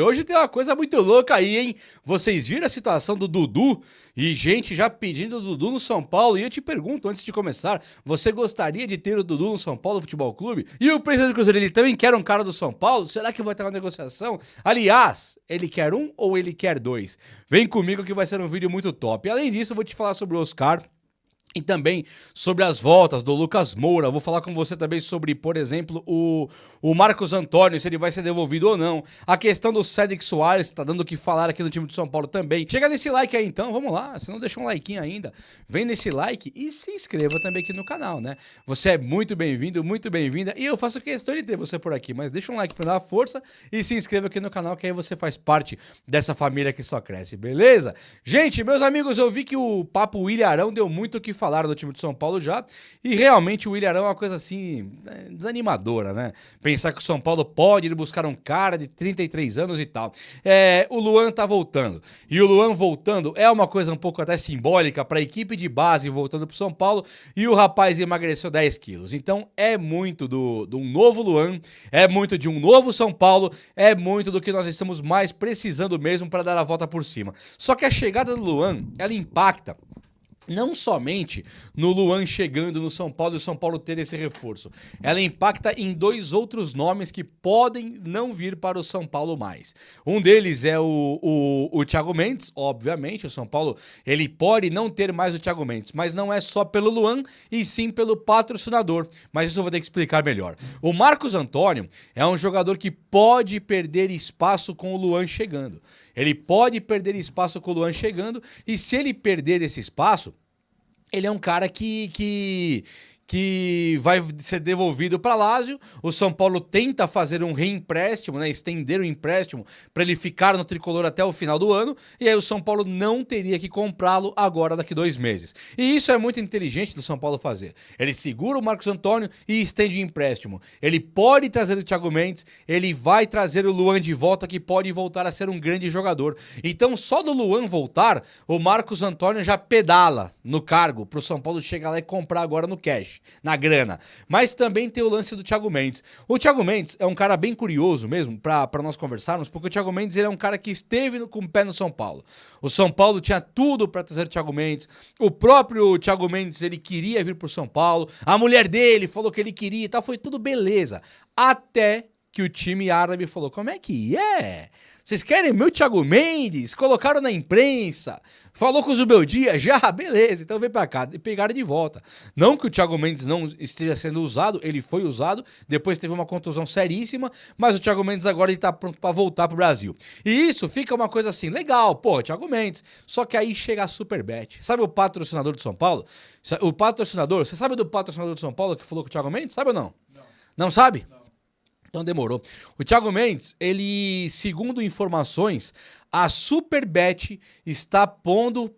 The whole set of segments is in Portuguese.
Hoje tem uma coisa muito louca aí, hein? Vocês viram a situação do Dudu? E gente já pedindo o Dudu no São Paulo. E eu te pergunto, antes de começar, você gostaria de ter o Dudu no São Paulo Futebol Clube? E o presidente do Cruzeiro, ele também quer um cara do São Paulo? Será que vai ter uma negociação? Aliás, ele quer um ou ele quer dois? Vem comigo que vai ser um vídeo muito top. Além disso, eu vou te falar sobre o Oscar. E também sobre as voltas do Lucas Moura. Vou falar com você também sobre, por exemplo, o Marcos Antônio, se ele vai ser devolvido ou não. A questão do Cédric Soares, tá dando o que falar aqui no time de São Paulo também. Chega nesse like aí então, vamos lá. Se não deixou um like ainda, vem nesse like e se inscreva também aqui no canal, né? Você é muito bem-vindo, muito bem-vinda. E eu faço questão de ter você por aqui, mas deixa um like pra dar força e se inscreva aqui no canal, que aí você faz parte dessa família que só cresce, beleza? Gente, meus amigos, eu vi que o papo Ilharão deu muito o que falar no time de São Paulo já, e realmente o Ilharão é uma coisa assim, desanimadora, né? Pensar que o São Paulo pode ir buscar um cara de 33 anos e tal. O Luan tá voltando, e o Luan voltando é uma coisa um pouco até simbólica para a equipe de base voltando pro São Paulo, e o rapaz emagreceu 10 quilos. Então é muito de um novo Luan, é muito de um novo São Paulo, é muito do que nós estamos mais precisando mesmo para dar a volta por cima. Só que a chegada do Luan, ela impacta não somente no Luan chegando no São Paulo e o São Paulo ter esse reforço. Ela impacta em dois outros nomes que podem não vir para o São Paulo mais. Um deles é o Thiago Mendes, obviamente. O São Paulo ele pode não ter mais o Thiago Mendes, mas não é só pelo Luan e sim pelo patrocinador. Mas isso eu vou ter que explicar melhor. O Marcos Antônio é um jogador que pode perder espaço com o Luan chegando. Ele pode perder espaço com o Luan chegando, e se ele perder esse espaço, ele é um cara que vai ser devolvido para Lazio. O São Paulo tenta fazer um reempréstimo, né, estender o empréstimo para ele ficar no tricolor até o final do ano, e aí o São Paulo não teria que comprá-lo agora daqui 2 meses. E isso é muito inteligente do São Paulo fazer. Ele segura o Marcos Antônio e estende o empréstimo. Ele pode trazer o Thiago Mendes, ele vai trazer o Luan de volta, que pode voltar a ser um grande jogador. Então só do Luan voltar, o Marcos Antônio já pedala no cargo pro São Paulo chegar lá e comprar agora no cash, na grana. Mas também tem o lance do Thiago Mendes. O Thiago Mendes é um cara bem curioso mesmo pra nós conversarmos, porque o Thiago Mendes ele é um cara que esteve com o pé no São Paulo. O São Paulo tinha tudo pra trazer o Thiago Mendes. O próprio Thiago Mendes, ele queria vir pro São Paulo. A mulher dele falou que ele queria e tal, foi tudo beleza. Até que o time árabe falou: como é que é? Vocês querem meu Thiago Mendes? Colocaram na imprensa, falou com o Zubeldia, já, beleza, então vem pra cá, e pegaram de volta. Não que o Thiago Mendes não esteja sendo usado, ele foi usado, depois teve uma contusão seríssima, mas o Thiago Mendes agora ele tá pronto pra voltar pro Brasil. E isso fica uma coisa assim, legal, pô, Thiago Mendes, só que aí chega a Superbet. Sabe o patrocinador do São Paulo? O patrocinador, você sabe do patrocinador do São Paulo que falou com o Thiago Mendes? Sabe ou não? Não. Não sabe? Não. Então demorou. O Thiago Mendes, ele, segundo informações, a Superbet está pondo,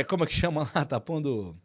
como é que chama lá? Tá pondo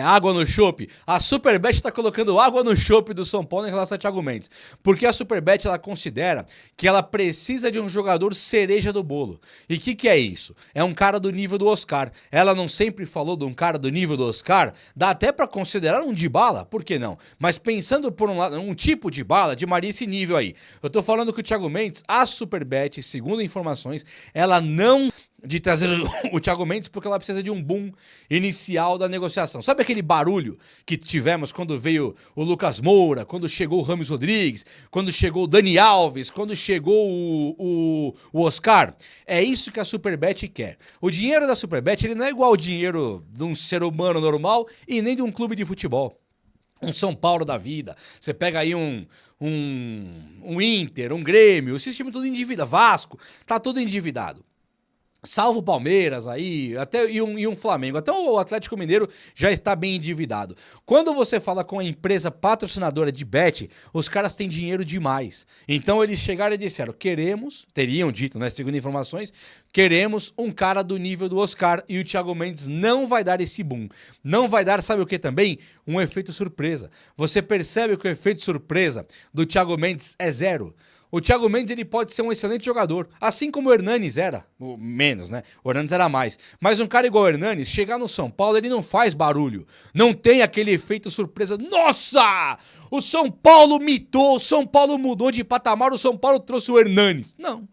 água no chopp. A Superbet está colocando água no chopp do São Paulo em relação a Thiago Mendes. Porque a Superbet, ela considera que ela precisa de um jogador cereja do bolo. E o que é isso? É um cara do nível do Oscar. Ela não sempre falou de um cara do nível do Oscar? Dá até para considerar um Dybala, por que não? Mas pensando por um lado, um tipo de Dybala, de Maria esse nível aí. Eu tô falando que o Thiago Mendes, a Superbet, segundo informações, ela não de trazer o Thiago Mendes porque ela precisa de um boom inicial da negociação. Sabe aquele barulho que tivemos quando veio o Lucas Moura, quando chegou o Rames Rodrigues, quando chegou o Dani Alves, quando chegou o Oscar? É isso que a Superbet quer. O dinheiro da Superbet ele não é igual ao dinheiro de um ser humano normal e nem de um clube de futebol. Um São Paulo da vida. Você pega aí um Inter, um Grêmio, esse time tudo endividado. Vasco, tá tudo endividado. Salvo o Palmeiras aí, e um Flamengo. Até o Atlético Mineiro já está bem endividado. Quando você fala com a empresa patrocinadora de bet, os caras têm dinheiro demais. Então eles chegaram e disseram, teriam dito, né, segundo informações, queremos um cara do nível do Oscar, e o Thiago Mendes não vai dar esse boom. Não vai dar, sabe o que também? Um efeito surpresa. Você percebe que o efeito surpresa do Thiago Mendes é zero. O Thiago Mendes ele pode ser um excelente jogador, assim como o Hernanes era, menos, né? O Hernanes era mais. Mas um cara igual o Hernanes, chegar no São Paulo, ele não faz barulho. Não tem aquele efeito surpresa. Nossa! O São Paulo mitou, o São Paulo mudou de patamar, o São Paulo trouxe o Hernanes. Não.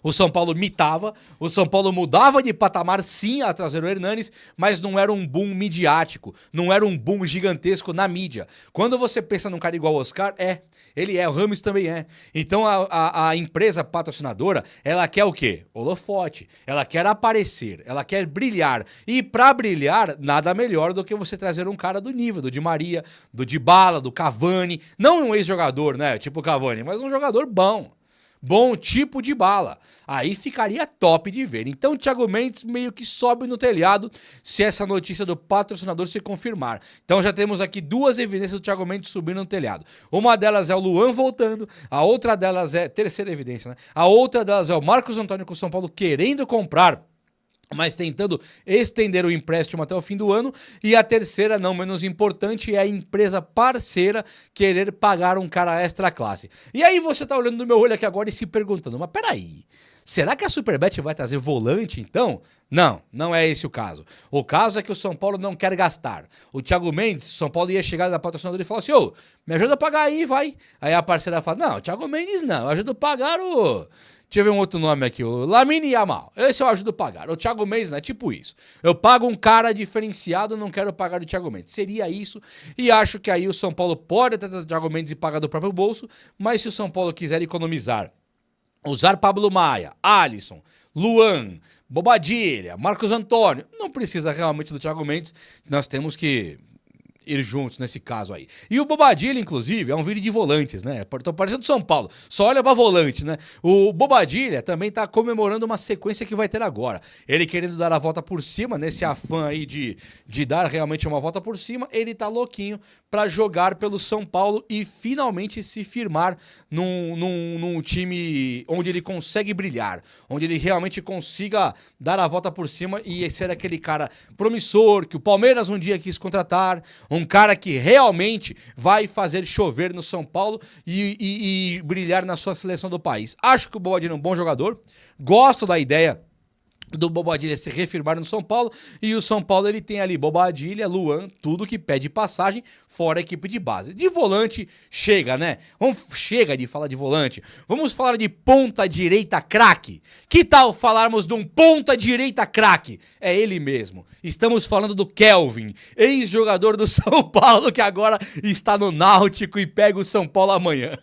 O São Paulo mitava, o São Paulo mudava de patamar sim a trazer o Hernanes, mas não era um boom midiático, não era um boom gigantesco na mídia. Quando você pensa num cara igual o Oscar, ele é, o Rames também é. Então a empresa patrocinadora, ela quer o quê? Holofote. Ela quer aparecer, ela quer brilhar. E pra brilhar, nada melhor do que você trazer um cara do nível, do Di Maria, do Dybala, do Cavani. Não um ex-jogador, né? Tipo o Cavani, mas um jogador bom. Bom tipo de bala. Aí ficaria top de ver. Então o Thiago Mendes meio que sobe no telhado se essa notícia do patrocinador se confirmar. Então já temos aqui duas evidências do Thiago Mendes subindo no telhado. Uma delas é o Luan voltando, a outra delas é... Terceira evidência, né? A outra delas é o Marcos Antônio com o São Paulo querendo comprar, mas tentando estender o empréstimo até o fim do ano. E a terceira, não menos importante, é a empresa parceira querer pagar um cara extra classe. E aí você tá olhando no meu olho aqui agora e se perguntando, mas peraí, será que a Superbet vai trazer volante então? Não, não é esse o caso. O caso é que o São Paulo não quer gastar. O Thiago Mendes, o São Paulo ia chegar na patrocinadora e falar assim, ô, me ajuda a pagar aí, vai. Aí a parceira fala, não, Thiago Mendes não, ajuda a pagar o... Deixa eu ver um outro nome aqui, o Lamine Yamal. Esse eu ajudo a pagar. O Thiago Mendes, né? Tipo isso. Eu pago um cara diferenciado, não quero pagar o Thiago Mendes. Seria isso. E acho que aí o São Paulo pode até trazer o Thiago Mendes e pagar do próprio bolso, mas se o São Paulo quiser economizar, usar Pablo Maia, Alisson, Luan, Bobadilha, Marcos Antônio, não precisa realmente do Thiago Mendes. Nós temos que ir juntos nesse caso aí. E o Bobadilha, inclusive, é um vídeo de volantes, né? Tô parecendo São Paulo, só olha pra volante, né? O Bobadilha também tá comemorando uma sequência que vai ter agora. Ele querendo dar a volta por cima, nesse afã aí de dar realmente uma volta por cima, ele tá louquinho pra jogar pelo São Paulo e finalmente se firmar num time onde ele consegue brilhar, onde ele realmente consiga dar a volta por cima e ser aquele cara promissor que o Palmeiras um dia quis contratar, um cara que realmente vai fazer chover no São Paulo e brilhar na sua seleção do país. Acho que o Bobadilha é um bom jogador, gosto da ideia do Bobadilha se reafirmar no São Paulo, e o São Paulo ele tem ali Bobadilha, Luan, tudo que pede passagem, fora a equipe de base. De volante, chega, né? Chega de falar de volante. Vamos falar de ponta direita craque. Que tal falarmos de um ponta direita craque? É ele mesmo. Estamos falando do Kelvin, ex-jogador do São Paulo, que agora está no Náutico e pega o São Paulo amanhã.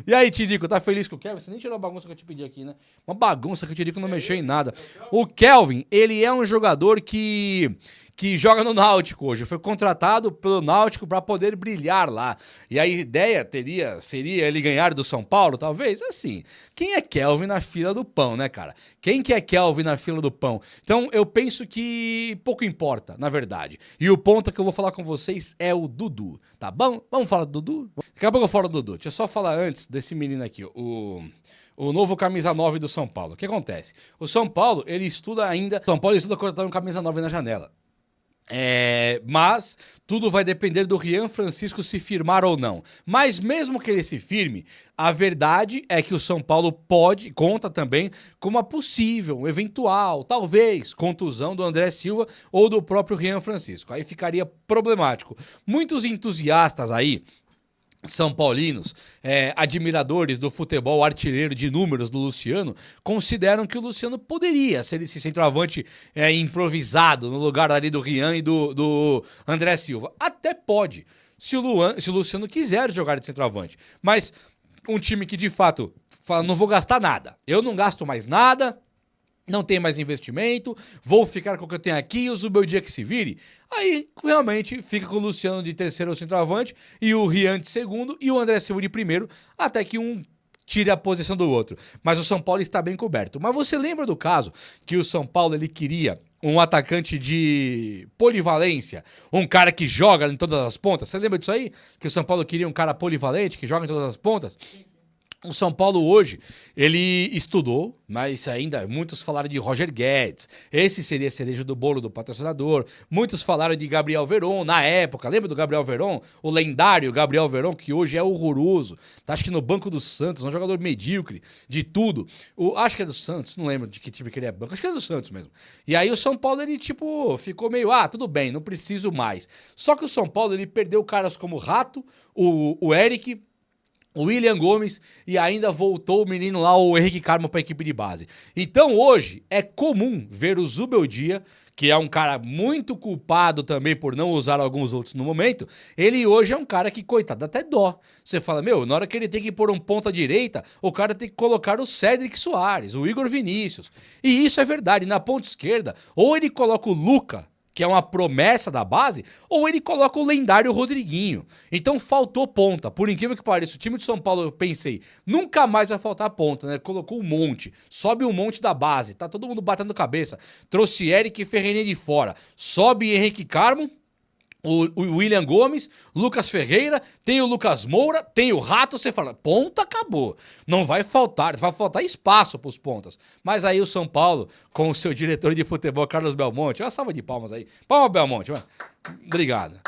E aí, Tirico, tá feliz com o Kelvin? Você nem tirou a bagunça que eu te pedi aqui, né? Uma bagunça que o Tirico não mexeu em nada. O Kelvin, ele é um jogador que joga no Náutico hoje. Foi contratado pelo Náutico para poder brilhar lá. E a ideia seria ele ganhar do São Paulo, talvez? Assim, quem é Kelvin na fila do pão, né, cara? Quem que é Kelvin na fila do pão? Então, eu penso que pouco importa, na verdade. E o ponto que eu vou falar com vocês é o Dudu, tá bom? Vamos falar do Dudu? Daqui a pouco eu falo do Dudu. Deixa eu só falar antes desse menino aqui, o novo camisa 9 do São Paulo. O que acontece? O São Paulo, ele estuda ainda... São Paulo estuda contratar um camisa 9 na janela. Mas tudo vai depender do Rian Francisco se firmar ou não. Mas mesmo que ele se firme, a verdade é que o São Paulo conta também com uma possível, eventual, talvez, contusão do André Silva ou do próprio Rian Francisco. Aí ficaria problemático. Muitos entusiastas aí, são paulinos, admiradores do futebol artilheiro de números do Luciano, consideram que o Luciano poderia ser esse centroavante improvisado no lugar ali do Rian e do André Silva. Até pode, se o Luciano quiser jogar de centroavante. Mas um time que de fato fala, não vou gastar nada, eu não gasto mais nada, não tem mais investimento, vou ficar com o que eu tenho aqui, uso o meu dia que se vire. Aí, realmente, fica com o Luciano de terceiro centroavante, e o Rian de segundo, e o André Silva de primeiro, até que um tire a posição do outro. Mas o São Paulo está bem coberto. Mas você lembra do caso que o São Paulo ele queria um atacante de polivalência, um cara que joga em todas as pontas? Você lembra disso aí? Que o São Paulo queria um cara polivalente, que joga em todas as pontas? O São Paulo hoje, ele estudou, mas ainda muitos falaram de Roger Guedes. Esse seria a cereja do bolo do patrocinador. Muitos falaram de Gabriel Veron na época. Lembra do Gabriel Veron? O lendário Gabriel Veron, que hoje é horroroso. Tá, acho que no banco do Santos, um jogador medíocre de tudo. Acho que é do Santos, não lembro de que time que ele é banco. Acho que é do Santos mesmo. E aí o São Paulo, ele ficou meio, tudo bem, não preciso mais. Só que o São Paulo, ele perdeu caras como o Rato, o Eric, o William Gomes e ainda voltou o menino lá, o Henrique Carmo, para a equipe de base. Então hoje é comum ver o Zubeldia, que é um cara muito culpado também por não usar alguns outros no momento, ele hoje é um cara que, coitado, até dó. Você fala, meu, na hora que ele tem que pôr um ponta direita, o cara tem que colocar o Cédric Soares, o Igor Vinícius. E isso é verdade, na ponta esquerda, ou ele coloca o Luca, que é uma promessa da base, ou ele coloca o lendário Rodriguinho. Então faltou ponta. Por incrível que pareça, o time de São Paulo, eu pensei, nunca mais vai faltar ponta, né? Colocou um monte, sobe um monte da base, tá todo mundo batendo cabeça. Trouxe Eric e Ferreirinha de fora, sobe Henrique Carmo, o William Gomes, Lucas Ferreira, tem o Lucas Moura, tem o Rato, você fala, ponta acabou. Não vai faltar espaço pros pontas. Mas aí o São Paulo, com o seu diretor de futebol, Carlos Belmonte, uma salva de palmas aí. Palma, Belmonte, vai. Obrigado.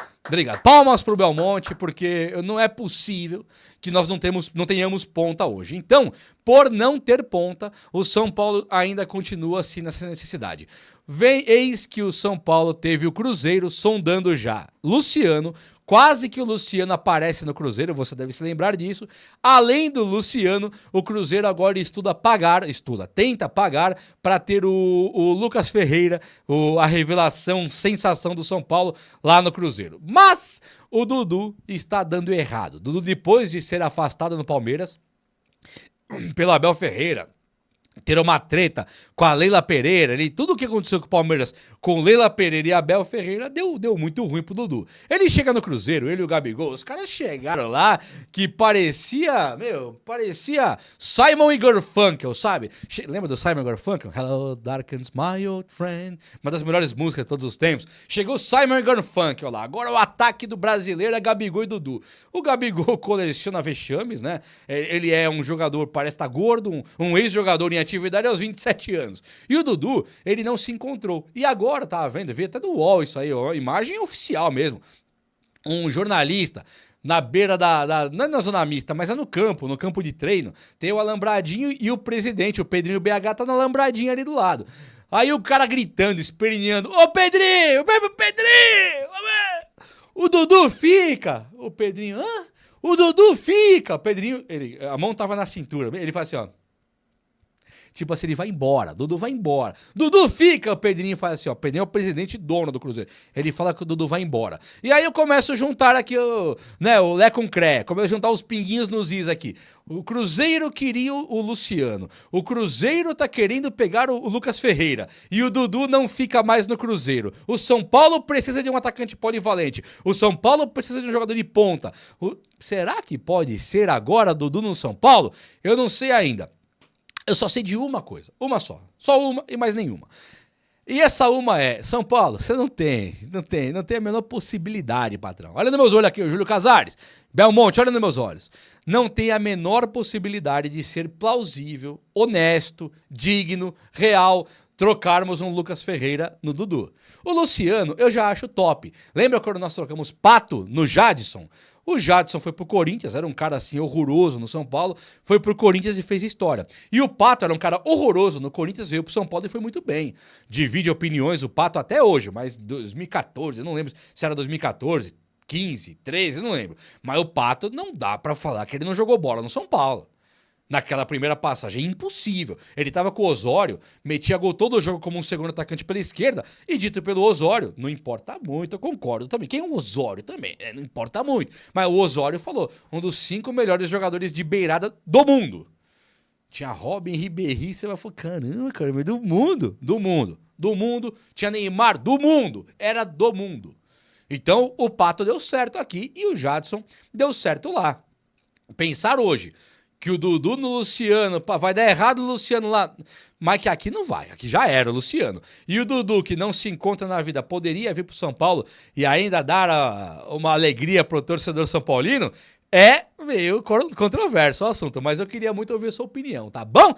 Palmas pro Belmonte, porque não é possível que nós não tenhamos ponta hoje. Então, por não ter ponta, o São Paulo ainda continua assim nessa necessidade. Eis que o São Paulo teve o Cruzeiro sondando já Luciano. Quase que o Luciano aparece no Cruzeiro, você deve se lembrar disso. Além do Luciano, o Cruzeiro agora tenta pagar para ter o Lucas Ferreira, a revelação, sensação do São Paulo lá no Cruzeiro. Mas o Dudu está dando errado. Dudu, depois de ser afastado no Palmeiras pelo Abel Ferreira, ter uma treta com a Leila Pereira, tudo o que aconteceu com o Palmeiras, com Leila Pereira e Abel Ferreira, deu muito ruim pro Dudu. Ele chega no Cruzeiro, ele e o Gabigol, os caras chegaram lá que parecia Simon e Garfunkel, sabe? Lembra do Simon e Garfunkel? Hello, darkens my old friend. Uma das melhores músicas de todos os tempos. Chegou Simon e Garfunkel lá. Agora o ataque do brasileiro é Gabigol e Dudu. O Gabigol coleciona vexames, né? Ele é um jogador, parece estar gordo, um ex-jogador em atividade aos 27 anos. E o Dudu, ele não se encontrou. E agora, tá vendo? Vi até do UOL isso aí, ó, imagem oficial mesmo. Um jornalista na beira não é na zona mista, mas é no campo de treino. Tem o alambradinho e o presidente, o Pedrinho BH, tá no alambradinho ali do lado. Aí o cara gritando, esperneando, ô Pedrinho, Pedrinho, o Dudu fica. O Pedrinho, hã? O Dudu fica. O Pedrinho, a mão tava na cintura, ele faz assim, ó. Tipo assim, ele vai embora, Dudu vai embora. Dudu fica, o Pedrinho faz assim, ó. O Pedrinho é o presidente e dono do Cruzeiro. Ele fala que o Dudu vai embora. E aí eu começo a juntar aqui o Lé com Cré. Começo a juntar os pinguinhos nos is aqui. O Cruzeiro queria o Luciano. O Cruzeiro tá querendo pegar o Lucas Ferreira. E o Dudu não fica mais no Cruzeiro. O São Paulo precisa de um atacante polivalente. O São Paulo precisa de um jogador de ponta. Será que pode ser agora Dudu no São Paulo? Eu não sei ainda. Eu só sei de uma coisa, uma só. Só uma e mais nenhuma. E essa uma é, São Paulo, você não tem a menor possibilidade, patrão. Olha nos meus olhos aqui, o Júlio Casares, Belmonte, olha nos meus olhos. Não tem a menor possibilidade de ser plausível, honesto, digno, real, trocarmos um Lucas Ferreira no Dudu. O Luciano eu já acho top. Lembra quando nós trocamos Pato no Jadson? O Jadson foi pro Corinthians, era um cara assim horroroso no São Paulo, foi pro Corinthians e fez história. E o Pato era um cara horroroso no Corinthians, veio pro São Paulo e foi muito bem. Divide opiniões o Pato até hoje, mas 2014, eu não lembro se era 2014, 15, 13, eu não lembro. Mas o Pato não dá pra falar que ele não jogou bola no São Paulo. Naquela primeira passagem, impossível. Ele tava com o Osório, metia gol todo o jogo como um segundo atacante pela esquerda, e dito pelo Osório, não importa muito, eu concordo também. Quem é o Osório também? Não importa muito. Mas o Osório falou, um dos 5 melhores jogadores de beirada do mundo. Tinha Robin, Ribéry, você vai falar, caramba, cara, mas do mundo. Tinha Neymar, do mundo. Era do mundo. Então, o Pato deu certo aqui e o Jadson deu certo lá. Pensar hoje que o Dudu no Luciano, vai dar errado o Luciano lá, mas que aqui não vai, aqui já era o Luciano. E o Dudu, que não se encontra na vida, poderia vir pro São Paulo e ainda dar uma alegria pro torcedor são paulino, é meio controverso o assunto, mas eu queria muito ouvir a sua opinião, tá bom?